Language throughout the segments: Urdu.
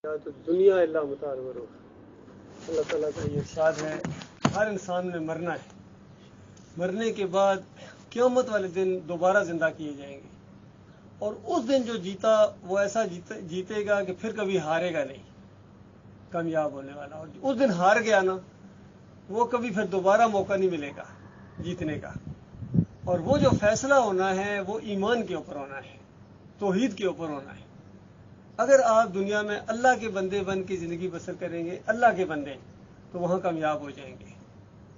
تو دنیا اللہ متعارف اللہ تعالیٰ کا یہ ارشاد ہے ہر انسان نے مرنا ہے، مرنے کے بعد قیامت والے دن دوبارہ زندہ کیے جائیں گے، اور اس دن جو جیتا وہ ایسا جیتے گا کہ پھر کبھی ہارے گا نہیں، کامیاب ہونے والا۔ اور اس دن ہار گیا نا، وہ کبھی پھر دوبارہ موقع نہیں ملے گا جیتنے کا۔ اور وہ جو فیصلہ ہونا ہے وہ ایمان کے اوپر ہونا ہے، توحید کے اوپر ہونا ہے۔ اگر آپ دنیا میں اللہ کے بندے بن کے زندگی بسر کریں گے، اللہ کے بندے، تو وہاں کامیاب ہو جائیں گے۔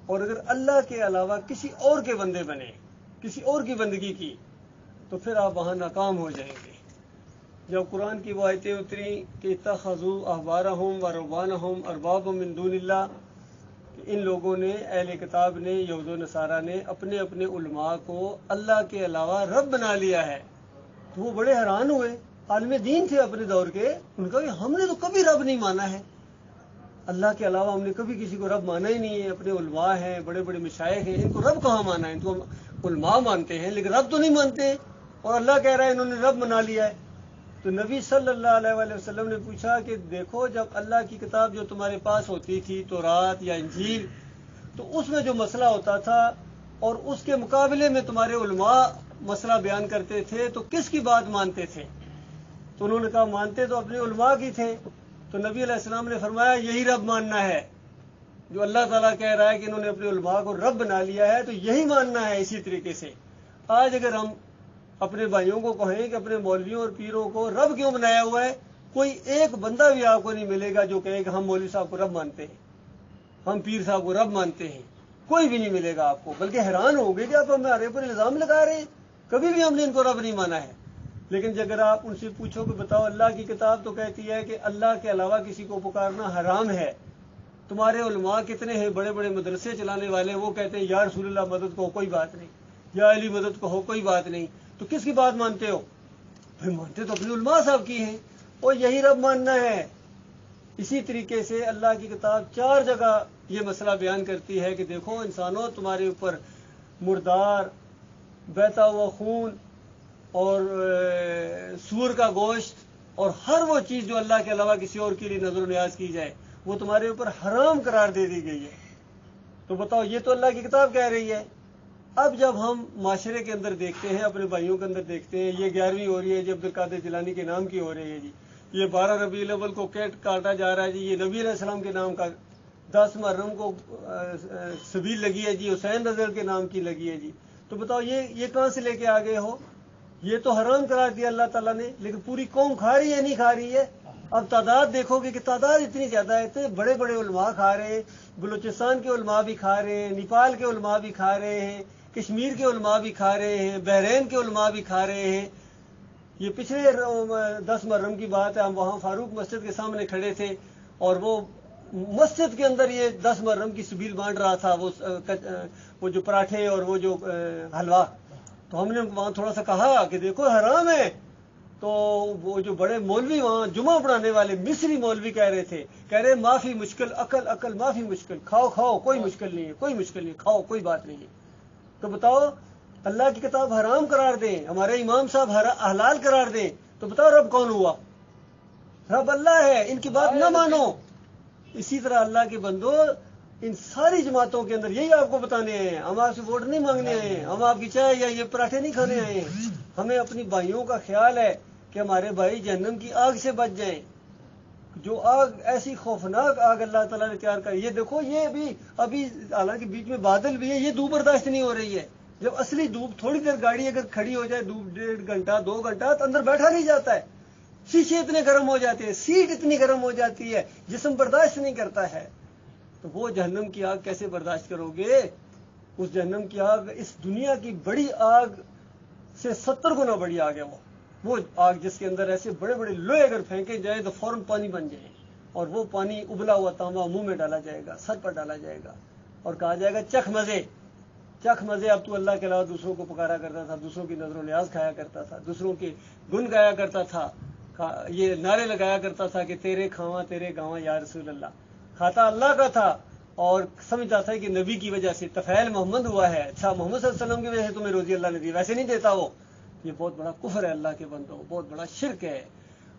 اور اگر اللہ کے علاوہ کسی اور کے بندے بنے، کسی اور کی بندگی کی، تو پھر آپ وہاں ناکام ہو جائیں گے۔ جب قرآن کی وہ آیتیں اتری کہ اتخذوا احبارہم و رہبانہم اربابا من دون اللہ، کہ ان لوگوں نے، اہل کتاب نے، یہود و نصارہ نے اپنے اپنے علماء کو اللہ کے علاوہ رب بنا لیا ہے، تو وہ بڑے حیران ہوئے۔ عالم دین تھے اپنے دور کے، ان کا کہ ہم نے تو کبھی رب نہیں مانا ہے، اللہ کے علاوہ ہم نے کبھی کسی کو رب مانا ہی نہیں ہے۔ اپنے علماء ہیں، بڑے بڑے مشائخ ہیں، ان کو رب کہاں مانا ہے؟ ان کو علماء مانتے ہیں لیکن رب تو نہیں مانتے، اور اللہ کہہ رہا ہے انہوں نے رب بنا لیا ہے۔ تو نبی صلی اللہ علیہ وآلہ وسلم نے پوچھا کہ دیکھو، جب اللہ کی کتاب جو تمہارے پاس ہوتی تھی، تورات یا انجیل، تو اس میں جو مسئلہ ہوتا تھا اور اس کے مقابلے میں تمہارے علماء مسئلہ بیان کرتے تھے، تو کس کی بات مانتے تھے؟ تو انہوں نے کہا مانتے تو اپنے علماء کی تھے۔ تو نبی علیہ السلام نے فرمایا یہی رب ماننا ہے، جو اللہ تعالیٰ کہہ رہا ہے کہ انہوں نے اپنے علماء کو رب بنا لیا ہے، تو یہی ماننا ہے۔ اسی طریقے سے آج اگر ہم اپنے بھائیوں کو کہیں کہ اپنے مولویوں اور پیروں کو رب کیوں بنایا ہوا ہے، کوئی ایک بندہ بھی آپ کو نہیں ملے گا جو کہے کہ ہم مولوی صاحب کو رب مانتے ہیں، ہم پیر صاحب کو رب مانتے ہیں، کوئی بھی نہیں ملے گا آپ کو۔ بلکہ حیران ہوں گے کہ آپ ہمارے اوپر الزام لگا رہے ہیں، کبھی بھی ہم نے ان کو رب نہیں مانا ہے۔ لیکن اگر آپ ان سے پوچھو کہ بتاؤ، اللہ کی کتاب تو کہتی ہے کہ اللہ کے علاوہ کسی کو پکارنا حرام ہے۔ تمہارے علماء کتنے ہیں بڑے بڑے مدرسے چلانے والے، وہ کہتے ہیں یا رسول اللہ مدد کہو کوئی بات نہیں، یا علی مدد کہو کوئی بات نہیں، تو کس کی بات مانتے ہو؟ بھائی مانتے تو اپنے علماء صاحب کی ہیں، اور یہی رب ماننا ہے۔ اسی طریقے سے اللہ کی کتاب 4 جگہ یہ مسئلہ بیان کرتی ہے کہ دیکھو انسانوں، تمہارے اوپر مردار، بہتا ہوا خون اور سور کا گوشت اور ہر وہ چیز جو اللہ کے علاوہ کسی اور کے لیے نظر و نیاز کی جائے، وہ تمہارے اوپر حرام قرار دے دی گئی ہے۔ تو بتاؤ، یہ تو اللہ کی کتاب کہہ رہی ہے۔ اب جب ہم معاشرے کے اندر دیکھتے ہیں، اپنے بھائیوں کے اندر دیکھتے ہیں، یہ 11ویں ہو رہی ہے جی عبدالقادر جیلانی کے نام کی ہو رہی ہے جی، یہ 12 ربیع الاول کو کاٹا جا رہا ہے جی، یہ نبی علیہ السلام کے نام کا، 10 محرم کو سبیل لگی ہے جی، حسین رضی کے نام کی لگی ہے جی۔ تو بتاؤ یہ کہاں سے لے کے آ گئے ہو؟ یہ تو حرام قرار دیا اللہ تعالیٰ نے، لیکن پوری قوم کھا رہی ہے نہیں کھا رہی ہے؟ اب تعداد دیکھو گے کہ تعداد اتنی زیادہ ہے، اتنے بڑے بڑے علماء کھا رہے ہیں، بلوچستان کے علماء بھی کھا رہے ہیں، نیپال کے علماء بھی کھا رہے ہیں، کشمیر کے علماء بھی کھا رہے ہیں، بحرین کے علماء بھی کھا رہے ہیں۔ یہ پچھلے 10 محرم کی بات ہے، ہم وہاں فاروق مسجد کے سامنے کھڑے تھے، اور وہ مسجد کے اندر یہ 10 محرم کی سبیل بانٹ رہا تھا، وہ جو پراٹھے اور وہ جو حلوہ۔ تو ہم نے وہاں تھوڑا سا کہا کہ دیکھو حرام ہے، تو وہ جو بڑے مولوی وہاں جمعہ پڑھانے والے مصری مولوی کہہ رہے معافی مشکل، عقل معافی مشکل، کھاؤ کوئی مشکل نہیں ہے، کوئی مشکل نہیں، کھاؤ کوئی بات نہیں ہے۔ تو بتاؤ، اللہ کی کتاب حرام قرار دیں، ہمارے امام صاحب حلال قرار دیں، تو بتاؤ رب کون ہوا؟ رب اللہ ہے، ان کی بات نہ مانو۔ اسی طرح اللہ کے بندو، ان ساری جماعتوں کے اندر یہی آپ کو بتانے آئے ہیں، ہم آپ سے ووٹ نہیں مانگنے آئے ہیں، ہم آپ کی چائے یا یہ پراٹھے نہیں کھانے آئے ہیں۔ ہمیں اپنی بھائیوں کا خیال ہے کہ ہمارے بھائی جہنم کی آگ سے بچ جائیں، جو آگ ایسی خوفناک آگ اللہ تعالیٰ نے تیار کری۔ یہ دیکھو، یہ ابھی حالانکہ بیچ میں بادل بھی ہے، یہ دھوپ برداشت نہیں ہو رہی ہے۔ جب اصلی دھوپ، تھوڑی دیر گاڑی اگر کھڑی ہو جائے، 1.5 گھنٹہ 2 گھنٹہ، تو اندر بیٹھا نہیں جاتا ہے، شیشے اتنے گرم ہو جاتے ہیں، سیٹ اتنی گرم ہو جاتی ہے، جسم برداشت نہیں کرتا ہے۔ تو وہ جہنم کی آگ کیسے برداشت کرو گے؟ اس جہنم کی آگ اس دنیا کی بڑی آگ سے 70 گنا بڑی آگ ہے وہ آگ، جس کے اندر ایسے بڑے بڑے لوہے اگر پھینکے جائے تو فوراً پانی بن جائے، اور وہ پانی ابلا ہوا تانبا منہ میں ڈالا جائے گا، سر پر ڈالا جائے گا، اور کہا جائے گا چکھ مزے، اب تو اللہ کے علاوہ دوسروں کو پکارا کرتا تھا، دوسروں کی نظر و نیاز کھایا کرتا تھا، دوسروں کے گن گایا کرتا تھا، یہ نعرے لگایا کرتا تھا کہ تیرے کھاواں تیرے گاواں یا رسول اللہ۔ کھاتا اللہ کا تھا اور سمجھتا تھا کہ نبی کی وجہ سے طفیل محمد ہوا ہے، اچھا محمد صلی اللہ علیہ وسلم کی وجہ سے تمہیں روزی اللہ نے دی، ویسے نہیں دیتا وہ۔ یہ بہت بڑا کفر ہے اللہ کے بندوں، بہت بڑا شرک ہے۔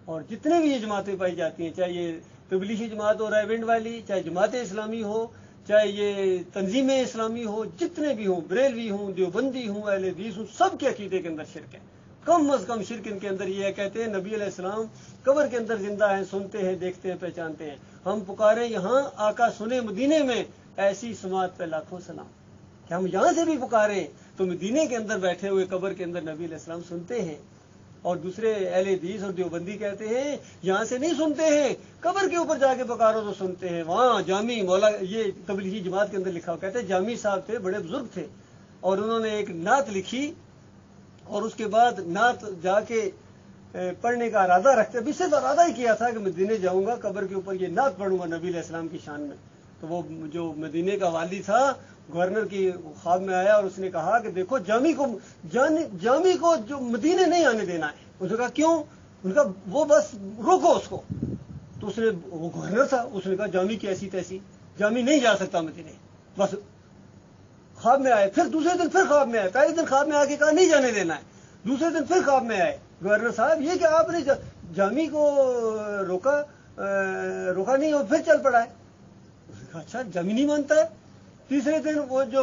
اور جتنے بھی یہ جماعتیں پائی جاتی ہیں، چاہے یہ تبلیغی جماعت ہو رائیونڈ والی، چاہے جماعت اسلامی ہو، چاہے یہ تنظیم اسلامی ہو، جتنے بھی ہوں، بریلوی ہوں، دیوبندی ہوں، اہل حدیث ہوں، سب کے عقیدے کے اندر شرک ہے۔ کم از کم شرک ان کے اندر یہ ہے، کہتے ہیں نبی علیہ السلام قبر کے اندر زندہ ہیں، سنتے ہیں، دیکھتے ہیں، پہچانتے ہیں۔ ہم پکارے یہاں آقا سنے مدینے میں، ایسی سماعت پہ لاکھوں سلام۔ کہ ہم یہاں سے بھی پکارے تو مدینے کے اندر بیٹھے ہوئے قبر کے اندر نبی علیہ السلام سنتے ہیں۔ اور دوسرے اہل حدیث اور دیوبندی کہتے ہیں یہاں سے نہیں سنتے ہیں، قبر کے اوپر جا کے پکارو تو سنتے ہیں۔ وہاں جامی مولا، یہ تبلیغی جماعت کے اندر لکھا ہوا، کہتے ہیں جامی صاحب تھے، بڑے بزرگ تھے، اور انہوں نے ایک نعت لکھی، اور اس کے بعد نعت جا کے پڑھنے کا ارادہ رکھتے، ابھی صرف ارادہ ہی کیا تھا کہ مدینے جاؤں گا، قبر کے اوپر یہ نعت پڑھوں گا نبی علیہ السلام کی شان میں۔ تو وہ جو مدینے کا والی تھا، گورنر کی خواب میں آیا اور اس نے کہا کہ دیکھو جامی کو جو مدینے نہیں آنے دینا ہے۔ اس نے کہا کیوں؟ ان کا وہ بس روکو اس کو۔ تو اس نے، وہ گورنر تھا، اس نے کہا جامی کی ایسی تیسی، جامی نہیں جا سکتا مدینے، بس خواب میں آئے۔ پھر دوسرے دن پھر خواب میں آئے، پہلے دن خواب میں آ کے کہا نہیں جانے دینا ہے، دوسرے دن پھر خواب میں آئے گورنر صاحب یہ کہ آپ نے جامی کو روکا نہیں اور پھر چل پڑا ہے۔ اس نے کہا اچھا جامی نہیں مانتا ہے۔ تیسرے دن وہ جو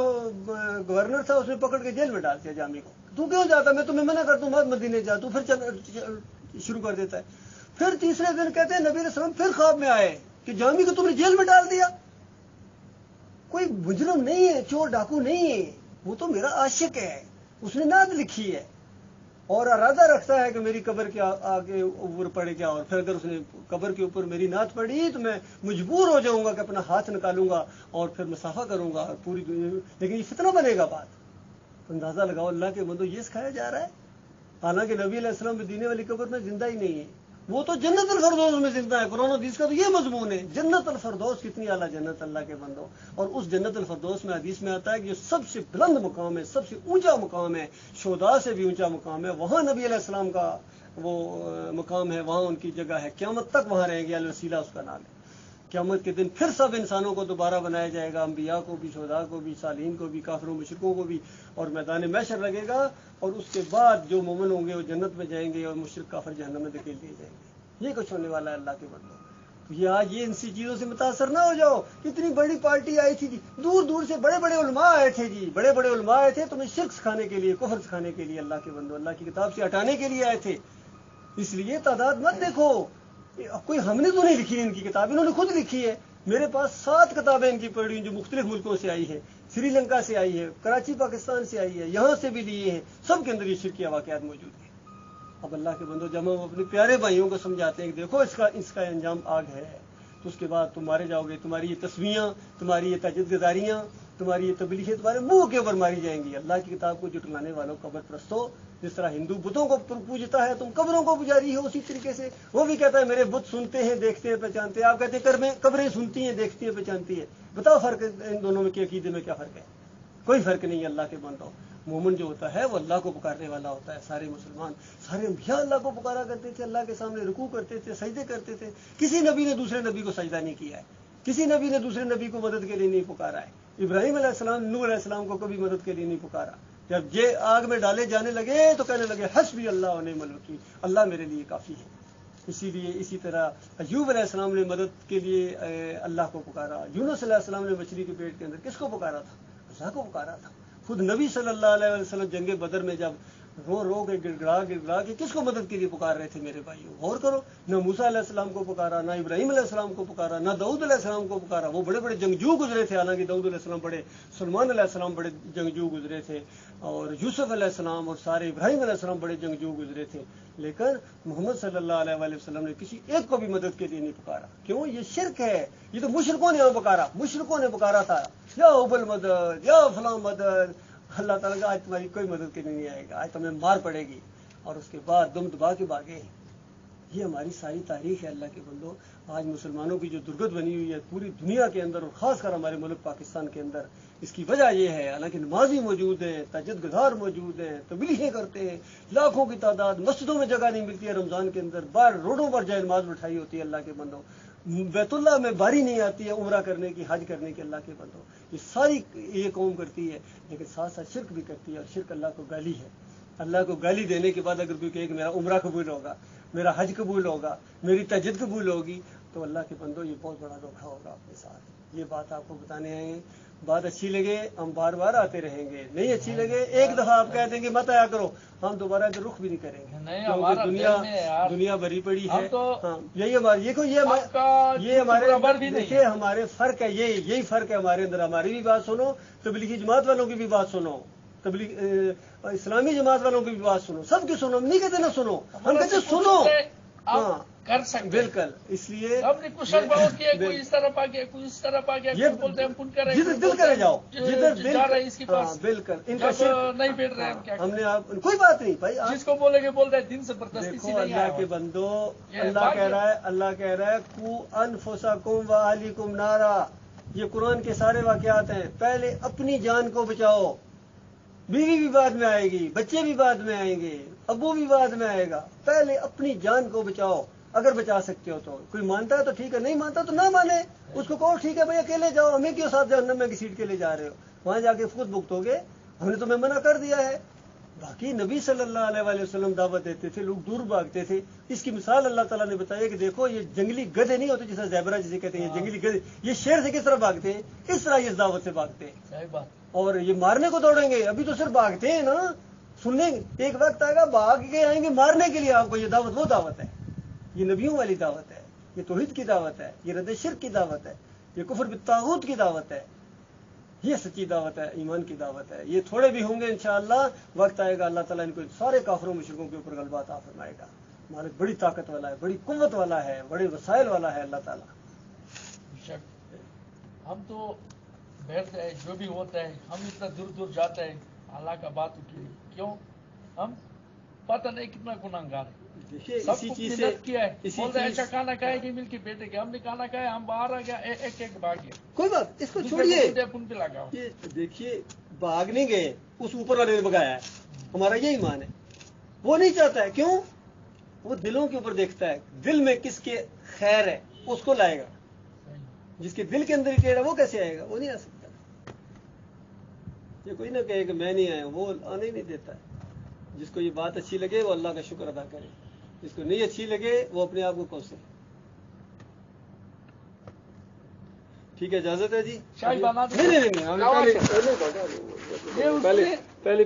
گورنر تھا اس نے پکڑ کے جیل میں ڈال دیا جامی کو، تو کیوں جاتا، میں تمہیں منع کرتا ہوں مت مدینے جا، تو پھر شروع کر دیتا ہے۔ پھر تیسرے دن کہتے ہیں نبی علیہ السلام پھر خواب میں آئے کہ جامی کو تم نے جیل میں ڈال دیا۔ کوئی مجرم نہیں ہے، چور ڈاکو نہیں ہے، وہ تو میرا عاشق ہے، اس نے نعت لکھی ہے اور ارادہ رکھتا ہے کہ میری قبر کے آگے اوپر پڑے گا، اور پھر اگر اس نے قبر کے اوپر میری نعت پڑھی تو میں مجبور ہو جاؤں گا کہ اپنا ہاتھ نکالوں گا اور پھر مسافہ کروں گا پوری دنیا میں۔ لیکن یہ فتنہ بنے گا بات، اندازہ لگاؤ اللہ کے بندو، یہ سکھایا جا رہا ہے۔ حالانکہ نبی علیہ السلام مدینے والی قبر میں زندہ ہی نہیں ہے، وہ تو جنت الفردوس میں زندہ ہے۔ قرآن و حدیث کا تو یہ مضمون ہے، جنت الفردوس، کتنی اعلیٰ جنت اللہ کے بندو۔ اور اس جنت الفردوس میں حدیث میں آتا ہے کہ جو سب سے بلند مقام ہے، سب سے اونچا مقام ہے، شہداء سے بھی اونچا مقام ہے، وہاں نبی علیہ السلام کا وہ مقام ہے، وہاں ان کی جگہ ہے، قیامت تک وہاں رہیں گے، الوسیلہ اس کا نام ہے۔ قیامت کے دن پھر سب انسانوں کو دوبارہ بنایا جائے گا، انبیاء کو بھی، شہداء کو بھی، صالحین کو بھی، کافروں مشرکوں کو بھی، اور میدان محشر لگے گا، اور اس کے بعد جو مومن ہوں گے وہ جنت میں جائیں گے اور مشرک کافر جہنم میں دھکیل دیے جائیں گے۔ یہ کچھ ہونے والا ہے اللہ کے بندوں۔ یہ آج یہ ان سی چیزوں سے متاثر نہ ہو جاؤ۔ اتنی بڑی پارٹی آئی تھی جی، دور دور سے بڑے بڑے علماء آئے تھے جی، بڑے بڑے علماء آئے تھے تمہیں شرک سکھانے کے لیے، کفر سکھانے کے لیے، اللہ کے بندوں، اللہ کی کتاب سے ہٹانے کے لیے آئے تھے۔ اس لیے تعداد مت دیکھو، کوئی ہم نے تو نہیں لکھی ان کی کتاب، انہوں نے خود لکھی ہے۔ میرے پاس 7 کتابیں ان کی پڑھی ہیں جو مختلف ملکوں سے آئی ہیں، سری لنکا سے آئی ہے، کراچی پاکستان سے آئی ہے، یہاں سے بھی لیے ہیں، سب کے اندر یہ شرکیہ واقعات موجود ہیں۔ اب اللہ کے بندو، جب ہم اپنے پیارے بھائیوں کو سمجھاتے ہیں کہ دیکھو اس کا انجام آگ ہے، تو اس کے بعد تم مارے جاؤ گے، تمہاری یہ تسمیاں، تمہاری یہ تجدید گزاریاں، تمہاری یہ تبلیغیں تمہارے منہ کے اوپر ماری جائیں گی۔ اللہ کی کتاب کو جھٹلانے والوں، قبر پرستوں، جس طرح ہندو بتوں کو پوجتا ہے، تم قبروں کو پجاری ہو، اسی طریقے سے وہ بھی کہتا ہے میرے بت سنتے ہیں، دیکھتے ہیں، پہچانتے ہیں۔ آپ کہتے ہیں قبریں سنتی ہیں، دیکھتی ہیں، پہچانتی ہیں۔ بتاؤ فرق ان دونوں میں، عقیدے میں کیا فرق ہے؟ کوئی فرق نہیں ہے اللہ کے بندوں۔ مومن جو ہوتا ہے وہ اللہ کو پکارنے والا ہوتا ہے۔ سارے مسلمان، سارے انبیاء اللہ کو پکارا کرتے تھے، اللہ کے سامنے رکوع کرتے تھے، سجدے کرتے تھے۔ کسی نبی نے دوسرے نبی کو سجدہ نہیں کیا ہے، کسی نبی نے دوسرے نبی کو مدد کے لیے نہیں پکارا ہے۔ ابراہیم علیہ السلام، نوح علیہ السلام کو کبھی مدد کے لیے نہیں پکارا۔ جب یہ آگ میں ڈالے جانے لگے تو کہنے لگے حسبی اللہ و نعم الوکیل، اللہ میرے لیے کافی ہے۔ اسی لیے اسی طرح ایوب علیہ السلام نے مدد کے لیے اللہ کو پکارا۔ یونس علیہ السلام نے مچھلی کے پیٹ کے اندر کس کو پکارا تھا؟ اللہ کو پکارا تھا۔ خود نبی صلی اللہ علیہ وسلم جنگ بدر میں جب رو رو کے گڑ گڑا کے کس کو مدد کے لیے پکار رہے تھے میرے بھائیوں؟ غور کرو، نہ موسیٰ علیہ السلام کو پکارا، نہ ابراہیم علیہ السلام کو پکارا، نہ داؤد علیہ السلام کو پکارا۔ وہ بڑے بڑے جنگجو گزرے تھے، حالانکہ داؤد علیہ السلام بڑے، سلمان علیہ السلام بڑے جنگجو گزرے تھے، اور یوسف علیہ السلام اور سارے ابراہیم علیہ السلام بڑے جنگجو گزرے تھے، لیکن محمد صلی اللہ علیہ وآلہ وسلم نے کسی ایک کو بھی مدد کے لیے نہیں پکارا۔ کیوں؟ یہ شرک ہے۔ یہ تو مشرکوں نے پکارا، مشرکوں نے پکارا تھا، یا ابل مدد، یا فلاں مدد۔ اللہ تعالیٰ کا آج تمہاری کوئی مدد کے لیے نہیں آئے گا، آج تمہیں مار پڑے گی، اور اس کے بعد دم دبا کے بھاگے۔ یہ ہماری ساری تاریخ ہے اللہ کے بندو۔ آج مسلمانوں کی جو درگت بنی ہوئی ہے پوری دنیا کے اندر، اور خاص کر ہمارے ملک پاکستان کے اندر، اس کی وجہ یہ ہے، حالانکہ نمازی موجود ہیں، تہجد گزار موجود ہیں، تبلیغیں کرتے ہیں، لاکھوں کی تعداد، مسجدوں میں جگہ نہیں ملتی ہے رمضان کے اندر، باہر روڈوں پر جائے نماز بٹھائی ہوتی ہے اللہ کے بندوں، بیت اللہ میں باری نہیں آتی ہے عمرہ کرنے کی، حج کرنے کی، اللہ کے بندوں۔ یہ ساری یہ قوم کرتی ہے، لیکن ساتھ ساتھ شرک بھی کرتی ہے، اور شرک اللہ کو گالی ہے۔ اللہ کو گالی دینے کے بعد اگر کوئی کہے کہ میرا عمرہ قبول ہوگا، میرا حج قبول ہوگا، میری تہجد قبول ہوگی، تو اللہ کے بندو یہ بہت بڑا دھوکہ ہوگا آپ کے ساتھ۔ یہ بات آپ کو بتانے آئے ہیں۔ بات اچھی لگے ہم بار بار آتے رہیں گے، نہیں اچھی لگے ایک دفعہ آپ کہہ دیں گے مت آیا کرو، ہم دوبارہ ادھر رخ بھی نہیں کریں گے، کیونکہ دنیا بھری پڑی ہے۔ ہاں یہی ہماری یہ ہمارے دیکھیے ہمارے فرق ہے، یہی فرق ہے ہمارے اندر۔ ہماری بھی بات سنو، تبلیغی جماعت والوں کی بھی بات سنو، اسلامی جماعت والوں کی بھی بات سنو، سب کی سنو، ہم نہیں کہتے نہ سنو، ہم کہتے سنو۔ ہاں کر سکتے بالکل، اس لیے ہم نے کچھ بہت کیا، کوئی اس طرف آ گیا، کوئی اس طرف آ گیا، کوئی بولتے ہم کن کریں، جدھر دل کرے جاؤ، جدھر دل جا رہے اس کے پاس بالکل ان کا نہیں بیٹھ رہے ہم کیا ہم نے آپ کوئی بات نہیں بھائی، جس کو بولے گے بول رہے دن سے بردستی سے دیکھو اللہ کے بندو، اللہ کہہ رہا ہے کو انفسکم واہلیکم نارا، یہ قرآن کے سارے واقعات ہیں۔ پہلے اپنی جان کو بچاؤ، بیوی بھی بعد میں آئے گی، بچے بھی بعد میں آئیں گے، ابو بھی بعد میں آئے گا، پہلے اپنی جان کو بچاؤ اگر بچا سکتے ہو تو۔ کوئی مانتا ہے تو ٹھیک ہے، نہیں مانتا تو نہ مانے، اس کو کہو ٹھیک ہے بھائی اکیلے جاؤ، ہمیں کیوں ساتھ جہنم میں گھسیٹ کے لے جا رہے ہو، وہاں جا کے خود بھگتو گے، ہم نے تمہیں منع کر دیا ہے۔ باقی نبی صلی اللہ علیہ وسلم دعوت دیتے تھے، لوگ دور بھاگتے تھے۔ اس کی مثال اللہ تعالیٰ نے بتایا کہ دیکھو یہ جنگلی گدھے نہیں ہوتے جیسے زیبرا جسے کہتے ہیں، یہ جنگلی گدھے یہ شیر سے کس طرح بھاگتے ہیں، اس طرح یہ اس دعوت سے بھاگتے ہیں، اور یہ مارنے کو دوڑیں گے، ابھی تو صرف بھاگتے ہیں نا، سننے ایک وقت آئے گا بھاگ کے آئیں گے مارنے کے لیے آپ کو۔ یہ دعوت وہ دعوت ہے، یہ نبیوں والی دعوت ہے، یہ توحید کی دعوت ہے، یہ رد شرک کی دعوت ہے، یہ کفر بالطاغوت کی دعوت ہے، یہ سچی دعوت ہے، ایمان کی دعوت ہے۔ یہ تھوڑے بھی ہوں گے انشاءاللہ، وقت آئے گا اللہ تعالیٰ ان کو سارے کافروں مشرکوں کے اوپر غلبہ عطا فرمائے گا۔ مالک بڑی طاقت والا ہے، بڑی قوت والا ہے، بڑے وسائل والا ہے اللہ تعالیٰ۔ ہم تو بیٹھتے ہیں، جو بھی ہوتا ہے ہم اتنا دور دور جاتے ہیں اللہ کا بات کے لیے، کیوں ہم پتہ نہیں کتنا گناہگار ہے۔ سب کچھ محنت کیا ہے، بول رہے اچھا کھانا کھائے گی مل کے بیٹھے گے، ہم نے کھانا کھایا، ہم باہر آ گیا، ایک ایک بھاگ گیا، کوئی بات اس کو چھوڑیے، پن پہ لگا۔ دیکھیے بھاگ نہیں گئے، اس اوپر والے نے بگایا ہے، ہمارا یہ ایمان ہے۔ وہ نہیں چاہتا ہے، کیوں؟ وہ دلوں کے اوپر دیکھتا ہے، دل میں کس کے خیر ہے اس کو لائے گا، جس کے دل کے اندر ہی ٹیڑھا وہ کیسے آئے گا، وہ نہیں آ سکتا۔ یہ کوئی نہ کہے کہ میں نہیں آیا، وہ آنے ہی نہیں دیتا ہے۔ جس کو یہ بات اچھی لگے وہ اللہ کا شکر ادا کرے، جس کو نہیں اچھی لگے وہ اپنے آپ کو کوسے۔ ٹھیک ہے، اجازت ہے جی؟ شاہی بنا نہیں پہلے